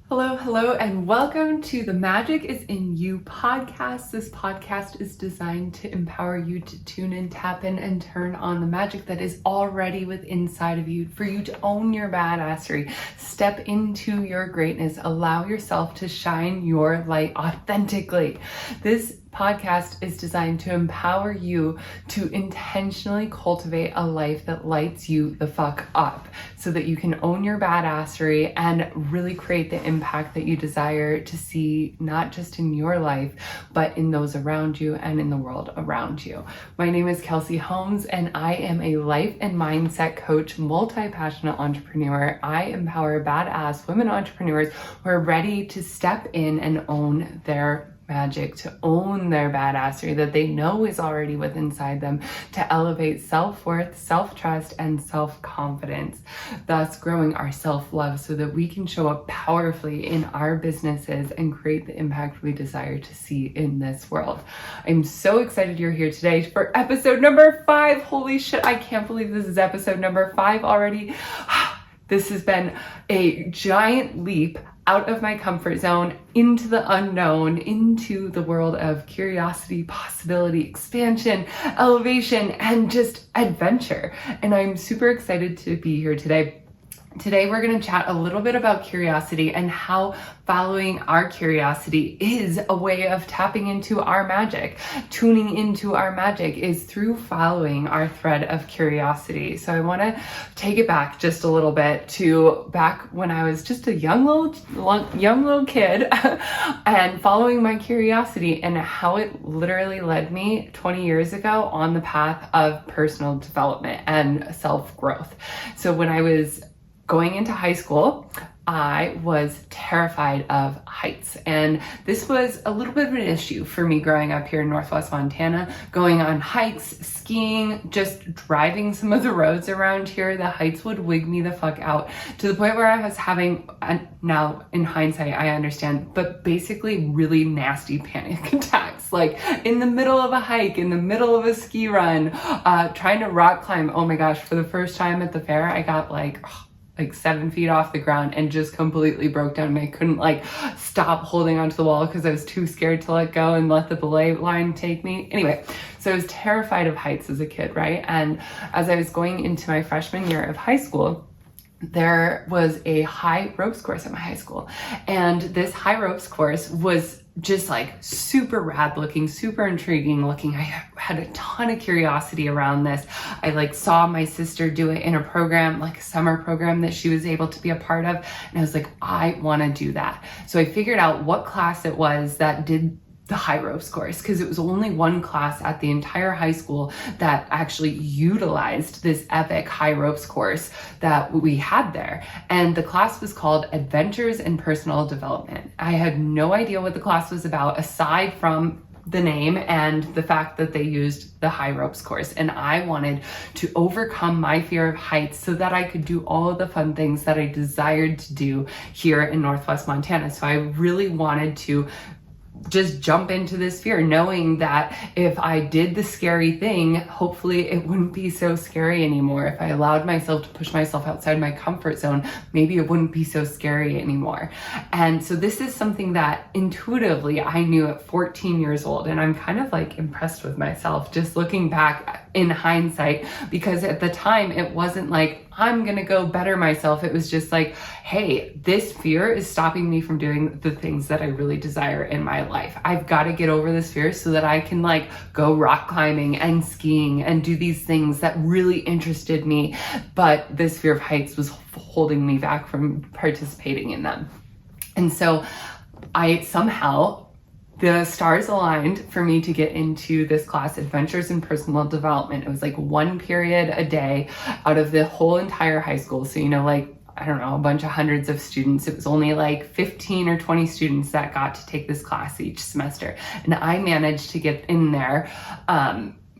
Hello, and welcome to the Magic is in You podcast. This podcast is designed to empower you to tune in, tap in, and turn on the magic that is already within inside of you, for you to own your badassery, step into your greatness, allow yourself to shine your light authentically. This podcast is designed to empower you to intentionally cultivate a life that lights you the fuck up so that you can own your badassery and really create the impact that you desire to see, not just in your life, but in those around you and in the world around you. My name is Kelsey Holmes, and I am a life and mindset coach, multi-passionate entrepreneur. I empower badass women entrepreneurs who are ready to step in and own their magic, to own their badassery that they know is already within inside them, to elevate self-worth, self-trust, and self-confidence, thus growing our self-love so that we can show up powerfully in our businesses and create the impact we desire to see in this world. I'm so excited you're here today for episode number 5. Holy shit, I can't believe this is episode number 5 already. This has been a giant leap out of my comfort zone, into the unknown, into the world of curiosity, possibility, expansion, elevation, and just adventure. And I'm super excited to be here today. Today, we're going to chat a little bit about curiosity and how following our curiosity is a way of tapping into our magic. Tuning into our magic is through following our thread of curiosity. So I want to take it back just a little bit to back when I was just a young little kid and following my curiosity, and how it literally led me 20 years ago on the path of personal development and self-growth. So when I was going into high school, I was terrified of heights, and this was a little bit of an issue for me growing up here in Northwest Montana, going on hikes, skiing, just driving some of the roads around here. The heights would wig me the fuck out to the point where I was having, now in hindsight I understand, but basically really nasty panic attacks, like in the middle of a hike, in the middle of a ski run, trying to rock climb. Oh my gosh, for the first time at the fair, I got like 7 feet off the ground and just completely broke down, and I couldn't stop holding onto the wall because I was too scared to let go and let the belay line take me. Anyway, so I was terrified of heights as a kid, right? And as I was going into my freshman year of high school, there was a high ropes course at my high school. And this high ropes course was just super rad looking, super intriguing looking. I had a ton of curiosity around this. I saw my sister do it in a program, a summer program that she was able to be a part of. And I was like, I want to do that. So I figured out what class it was that did the high ropes course, because it was only one class at the entire high school that actually utilized this epic high ropes course that we had there. And the class was called Adventures in Personal Development. I had no idea what the class was about aside from the name and the fact that they used the high ropes course. And I wanted to overcome my fear of heights so that I could do all of the fun things that I desired to do here in Northwest Montana. So I really wanted to just jump into this fear, knowing that if I did the scary thing, hopefully it wouldn't be so scary anymore. If I allowed myself to push myself outside my comfort zone, maybe it wouldn't be so scary anymore. And so this is something that intuitively I knew at 14 years old, and I'm kind of impressed with myself just looking back in hindsight, because at the time it wasn't I'm gonna go better myself. It was just hey, this fear is stopping me from doing the things that I really desire in my life. I've got to get over this fear so that I can go rock climbing and skiing and do these things that really interested me. But this fear of heights was holding me back from participating in them. And so the stars aligned for me to get into this class, Adventures in Personal Development. It was one period a day out of the whole entire high school. So, I don't know, a bunch of hundreds of students. It was only 15 or 20 students that got to take this class each semester. And I managed to get in there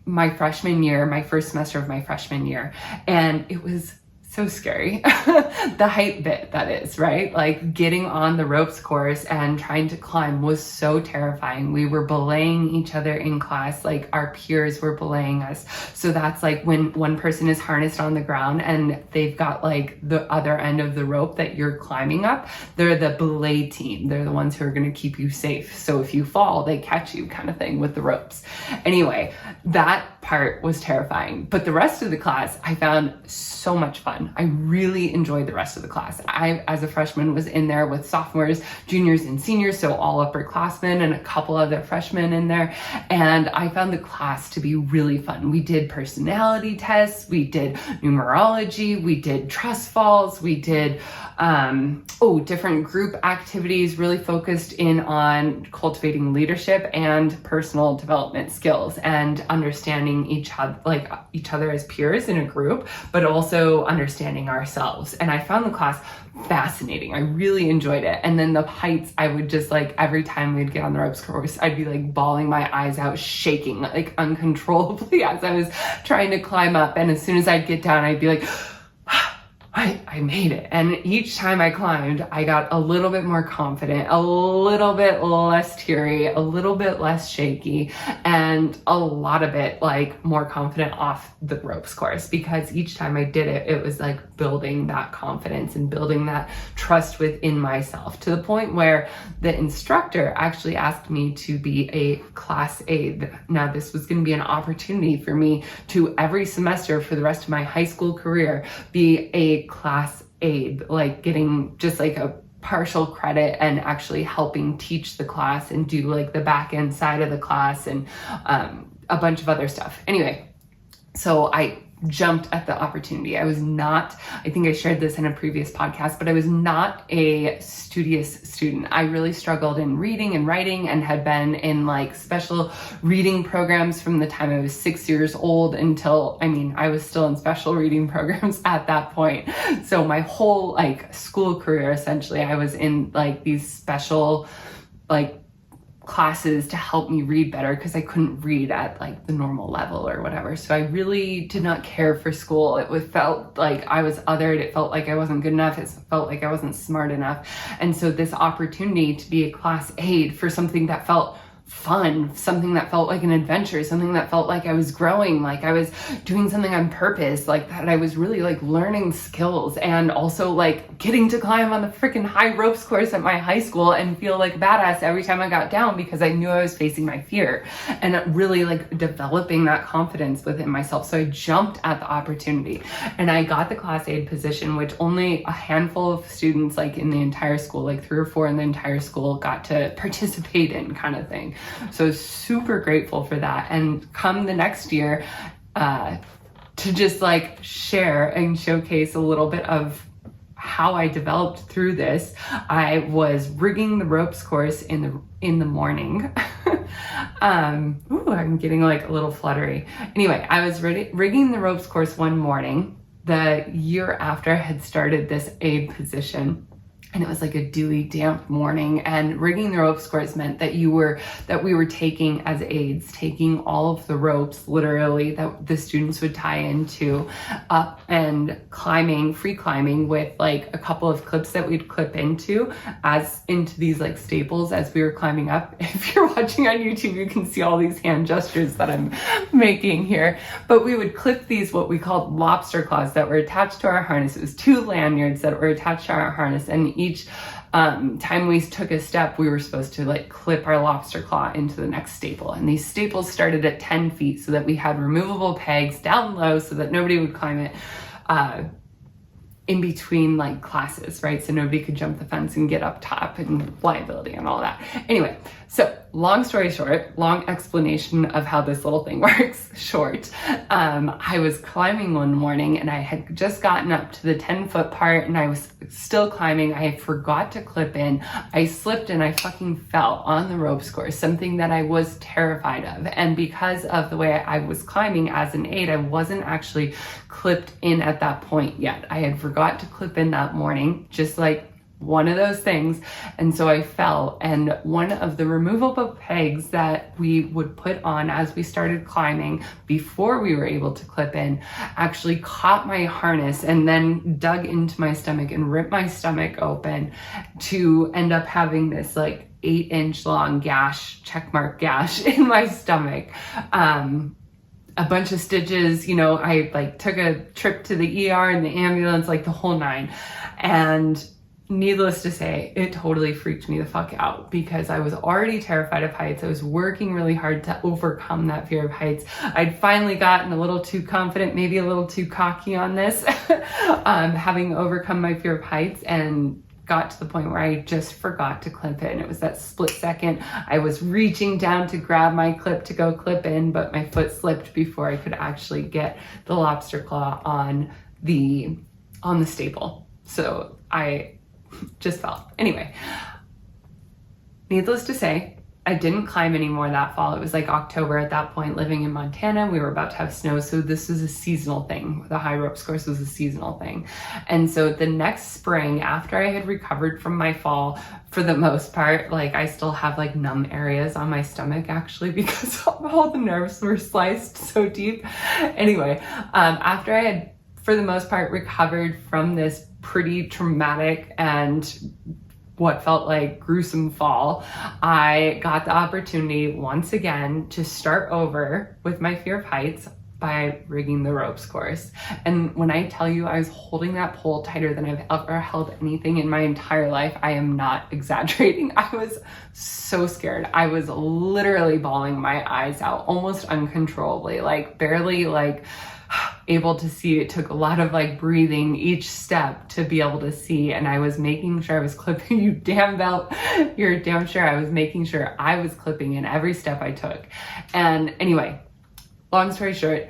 my freshman year, my first semester of my freshman year. And it was so scary. The height bit, that is, right? Like getting on the ropes course and trying to climb was so terrifying. We were belaying each other in class, like our peers were belaying us. So that's like when one person is harnessed on the ground and they've got like the other end of the rope that you're climbing up, they're the belay team. They're the ones who are going to keep you safe. So if you fall, they catch you, kind of thing, with the ropes. Anyway, that part was terrifying. But the rest of the class, I found so much fun. I really enjoyed the rest of the class. I, as a freshman, was in there with sophomores, juniors, and seniors, so all upperclassmen and a couple other freshmen in there. And I found the class to be really fun. We did personality tests, we did numerology, we did trust falls, we did different group activities, really focused in on cultivating leadership and personal development skills and understanding each other as peers in a group, but also understanding ourselves. And I found the class fascinating. I really enjoyed it. And then the heights, I would just like, every time we'd get on the ropes course, I'd be like bawling my eyes out, shaking like uncontrollably as I was trying to climb up. And as soon as I'd get down, I'd be like, I made it. And each time I climbed, I got a little bit more confident, a little bit less teary, a little bit less shaky, and a lot of it like more confident off the ropes course, because each time I did it, it was like building that confidence and building that trust within myself, to the point where the instructor actually asked me to be a class aide. Now, this was going to be an opportunity for me to every semester for the rest of my high school career be a class aide, like getting just like a partial credit and actually helping teach the class and do like the back end side of the class and a bunch of other stuff. Anyway, so I jumped at the opportunity. I was not, I think I shared this in a previous podcast, but I was not a studious student. I really struggled in reading and writing and had been in like special reading programs from the time I was 6 years old until, I was still in special reading programs at that point. So my whole like school career, essentially, I was in like these special like classes to help me read better because I couldn't read at like the normal level or whatever. So I really did not care for school. Felt like I was othered. It felt like I wasn't good enough. It felt like I wasn't smart enough. And so this opportunity to be a class aide for something that felt fun, something that felt like an adventure, something that felt like I was growing, like I was doing something on purpose, like that I was really like learning skills, and also like getting to climb on the freaking high ropes course at my high school and feel like a badass every time I got down because I knew I was facing my fear, and really like developing that confidence within myself. So I jumped at the opportunity and I got the class aide position, which only a handful of students like in the entire school, like 3 or 4 in the entire school, got to participate in, kind of thing. So super grateful for that. And come the next year, to just like share and showcase a little bit of how I developed through this, I was rigging the ropes course in the morning. I'm getting like a little fluttery. Anyway, I was rigging the ropes course one morning. The year after I had started this aide position. And it was like a dewy, damp morning, and rigging the ropes course meant that we were taking as aides, taking all of the ropes literally that the students would tie into up and free climbing with like a couple of clips that we'd clip into these like staples as we were climbing up. If you're watching on YouTube, you can see all these hand gestures that I'm making here. But we would clip these, what we called lobster claws, that were attached to our harness. It was 2 lanyards that were attached to our harness, and each time we took a step, we were supposed to like clip our lobster claw into the next staple. And these staples started at 10 feet so that we had removable pegs down low so that nobody would climb it in between like classes, right? So nobody could jump the fence and get up top, and liability and all that. Anyway, so long story short, long explanation of how this little thing works short. I was climbing one morning and I had just gotten up to the 10-foot part and I was still climbing. I forgot to clip in. I slipped and I fucking fell on the ropes course, something that I was terrified of. And because of the way I was climbing as an aide, I wasn't actually clipped in at that point yet. I had forgot to clip in that morning, just like one of those things. And so I fell, and one of the removable pegs that we would put on as we started climbing before we were able to clip in actually caught my harness and then dug into my stomach and ripped my stomach open to end up having this like 8-inch long gash, checkmark gash in my stomach. A bunch of stitches, I like took a trip to the ER and the ambulance, like the whole nine. And needless to say, it totally freaked me the fuck out because I was already terrified of heights. I was working really hard to overcome that fear of heights. I'd finally gotten a little too confident, maybe a little too cocky on this, having overcome my fear of heights, and got to the point where I just forgot to clip in. It was that split second. I was reaching down to grab my clip to go clip in, but my foot slipped before I could actually get the lobster claw on the staple. So I just fell. Anyway, needless to say, I didn't climb anymore that fall. It was like October at that point, living in Montana. We were about to have snow. So this was a seasonal thing. The high ropes course was a seasonal thing. And so the next spring, after I had recovered from my fall, for the most part, like I still have like numb areas on my stomach actually because all the nerves were sliced so deep. Anyway, after I had, for the most part, recovered from this pretty traumatic and what felt like gruesome fall, I got the opportunity once again to start over with my fear of heights by rigging the ropes course. And when I tell you I was holding that pole tighter than I've ever held anything in my entire life, I am not exaggerating. I was so scared. I was literally bawling my eyes out almost uncontrollably, like barely like able to see. It took a lot of like breathing each step to be able to see, and I was making sure I was clipping. You're damn sure I was making sure I was clipping in every step I took. And anyway, long story short,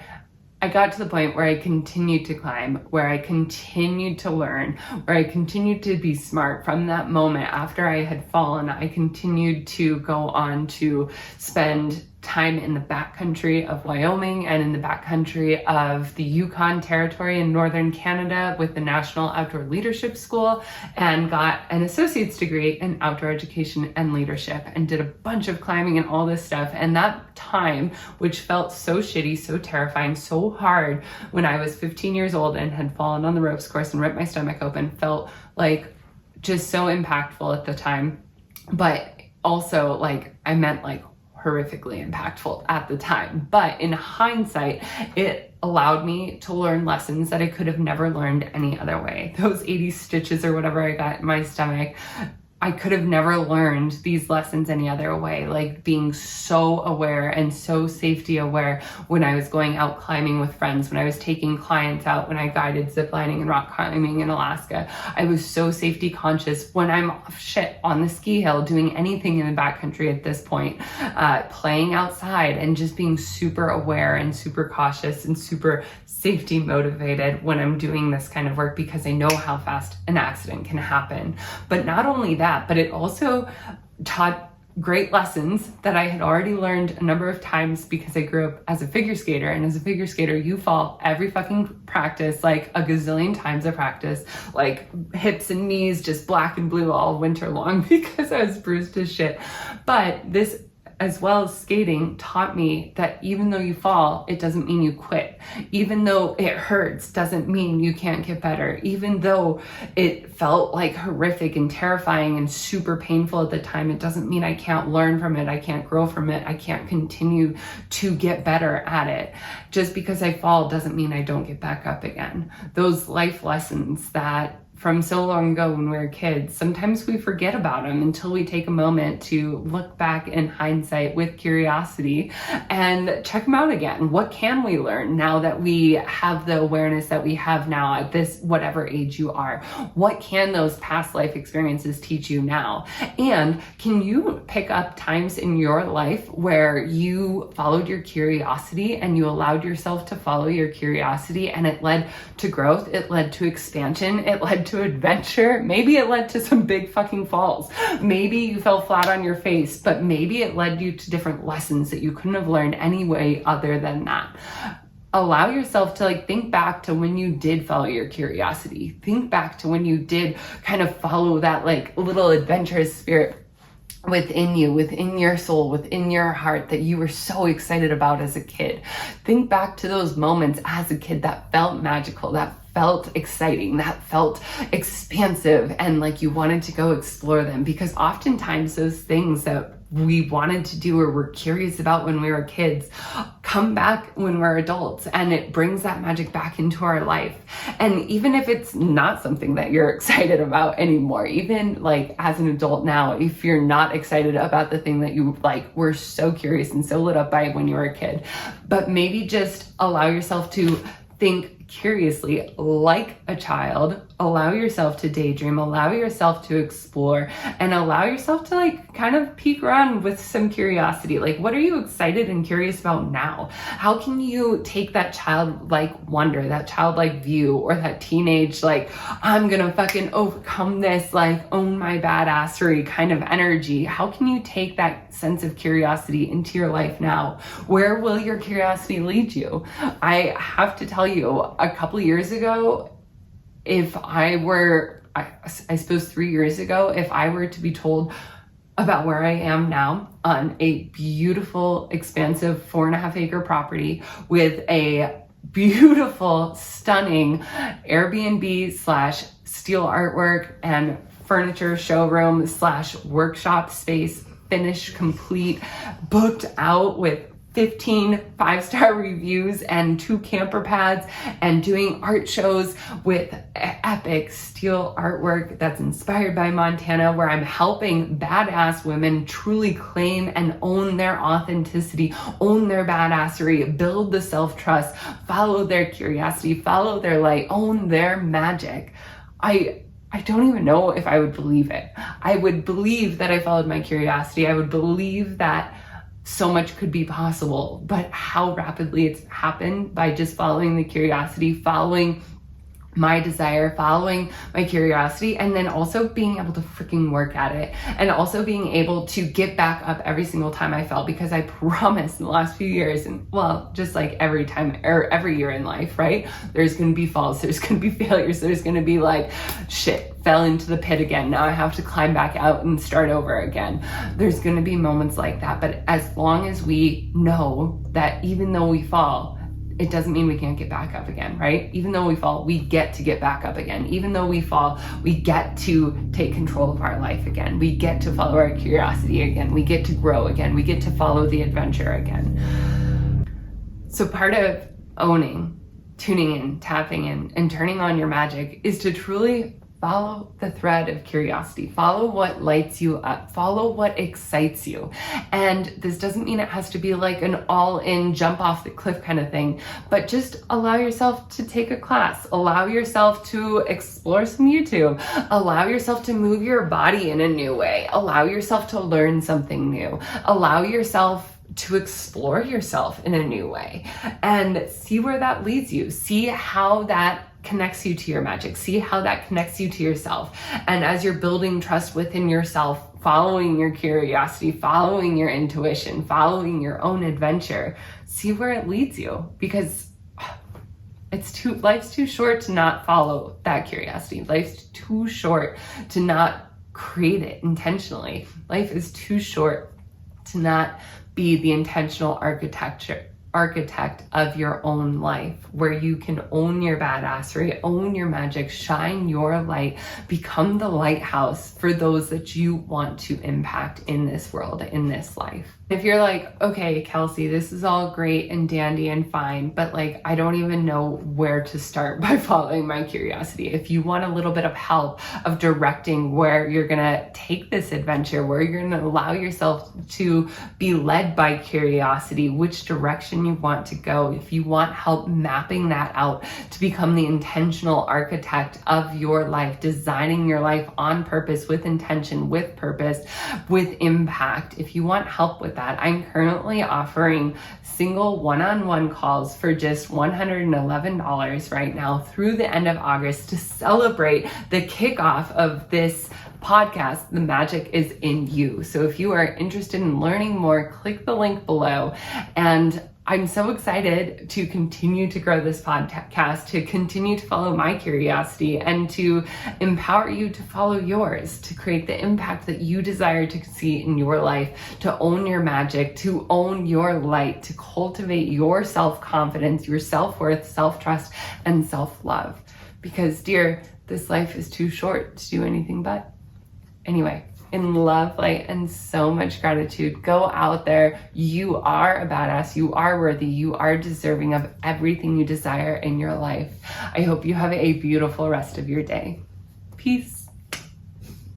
I got to the point where I continued to climb, where I continued to learn, where I continued to be smart. From that moment after I had fallen, I continued to go on to spend time in the backcountry of Wyoming and in the backcountry of the Yukon Territory in northern Canada with the National Outdoor Leadership School, and got an associate's degree in outdoor education and leadership, and did a bunch of climbing and all this stuff. And that time, which felt so shitty, so terrifying, so hard when I was 15 years old and had fallen on the ropes course and ripped my stomach open, felt like just so impactful at the time. But also like, I meant like horrifically impactful at the time. But in hindsight, it allowed me to learn lessons that I could have never learned any other way. Those 80 stitches or whatever I got in my stomach, I could have never learned these lessons any other way, like being so aware and so safety aware when I was going out climbing with friends, when I was taking clients out, when I guided ziplining and rock climbing in Alaska. I was so safety conscious when I'm on the ski hill, doing anything in the backcountry at this point, playing outside, and just being super aware and super cautious and super safety motivated when I'm doing this kind of work, because I know how fast an accident can happen. But not only that, but it also taught great lessons that I had already learned a number of times, because I grew up as a figure skater, and as a figure skater, you fall every fucking practice, like a gazillion times of practice, like hips and knees just black and blue all winter long because I was bruised as shit. But this, as well as skating, taught me that even though you fall, it doesn't mean you quit. Even though it hurts, doesn't mean you can't get better. Even though it felt like horrific and terrifying and super painful at the time, it doesn't mean I can't learn from it, I can't grow from it, I can't continue to get better at it. Just because I fall doesn't mean I don't get back up again. Those life lessons that from so long ago when we were kids, sometimes we forget about them until we take a moment to look back in hindsight with curiosity and check them out again. What can we learn now that we have the awareness that we have now at this, whatever age you are? What can those past life experiences teach you now? And can you pick up times in your life where you followed your curiosity and you allowed yourself to follow your curiosity, and it led to growth, it led to expansion, it led to adventure? Maybe it led to some big fucking falls. Maybe you fell flat on your face, but maybe it led you to different lessons that you couldn't have learned any way other than that. allow yourself to like think back to when you did follow your curiosity. Think back to when you did kind of follow that like little adventurous spirit within you, within your soul, within your heart that you were so excited about as a kid. Think back to those moments as a kid that felt magical, that felt exciting, that felt expansive, and like you wanted to go explore them. Because oftentimes those things that we wanted to do or were curious about when we were kids come back when we're adults, and it brings that magic back into our life. And even if it's not something that you're excited about anymore, even like as an adult now, if you're not excited about the thing that you like were so curious and so lit up by when you were a kid, but maybe just allow yourself to think curiously like a child, allow yourself to daydream, allow yourself to explore, and allow yourself to like kind of peek around with some curiosity. Like, what are you excited and curious about now? How can you take that childlike wonder, that childlike view, or that teenage like, I'm gonna fucking overcome this, like own my badassery kind of energy? How can you take that sense of curiosity into your life now? Where will your curiosity lead you? I have to tell you, a couple years ago, if I were, I suppose 3 years ago, if I were to be told about where I am now on a beautiful, expansive 4.5 acre property with a beautiful, stunning Airbnb / steel artwork and furniture showroom / workshop space, finished, complete, booked out with 15 5-star reviews and 2 camper pads, and doing art shows with epic steel artwork that's inspired by Montana, where I'm helping badass women truly claim and own their authenticity, own their badassery, build the self-trust, follow their curiosity, follow their light, own their magic. I don't even know if I would believe it. I would believe that I followed my curiosity. I would believe that so much could be possible, but how rapidly it's happened by just following the curiosity, following my desire, following my curiosity, and then also being able to freaking work at it, and also being able to get back up every single time I fell. Because I promise in the last few years, and well, just like every time or every year in life, right? There's gonna be falls, there's gonna be failures, there's gonna be like, shit, fell into the pit again. Now I have to climb back out and start over again. There's gonna be moments like that. But as long as we know that even though we fall, it doesn't mean we can't get back up again, right? Even though we fall, we get to get back up again. Even though we fall, we get to take control of our life again. We get to follow our curiosity again. We get to grow again. We get to follow the adventure again. So part of owning, tuning in, tapping in, and turning on your magic is to truly follow the thread of curiosity. Follow what lights you up. Follow what excites you. And this doesn't mean it has to be like an all-in jump off the cliff kind of thing, but just allow yourself to take a class. Allow yourself to explore some YouTube. Allow yourself to move your body in a new way. Allow yourself to learn something new. Allow yourself to explore yourself in a new way, and see where that leads you. See how that connects you to your magic. See how that connects you to yourself. And as you're building trust within yourself, following your curiosity, following your intuition, following your own adventure, see where it leads you. Because life's too short to not follow that curiosity. Life's too short to not create it intentionally. Life is too short to not be the intentional architect of your own life, where you can own your badassery, own your magic, shine your light, become the lighthouse for those that you want to impact in this world, in this life. If you're like, okay, Kelsey, this is all great and dandy and fine, but like, I don't even know where to start by following my curiosity. If you want a little bit of help of directing where you're gonna take this adventure, where you're gonna allow yourself to be led by curiosity, which direction you want to go, if you want help mapping that out to become the intentional architect of your life, designing your life on purpose, with intention, with purpose, with impact, if you want help with that, I'm currently offering single one-on-one calls for just $111 right now through the end of August to celebrate the kickoff of this podcast, The Magic is in You. So if you are interested in learning more, click the link below, and I'm so excited to continue to grow this podcast, to continue to follow my curiosity, and to empower you to follow yours, to create the impact that you desire to see in your life, to own your magic, to own your light, to cultivate your self-confidence, your self-worth, self-trust, and self-love. Because, dear, this life is too short to do anything but. Anyway, in love, light, and so much gratitude, go out there. You are a badass. You are worthy. You are deserving of everything you desire in your life. I hope you have a beautiful rest of your day. Peace.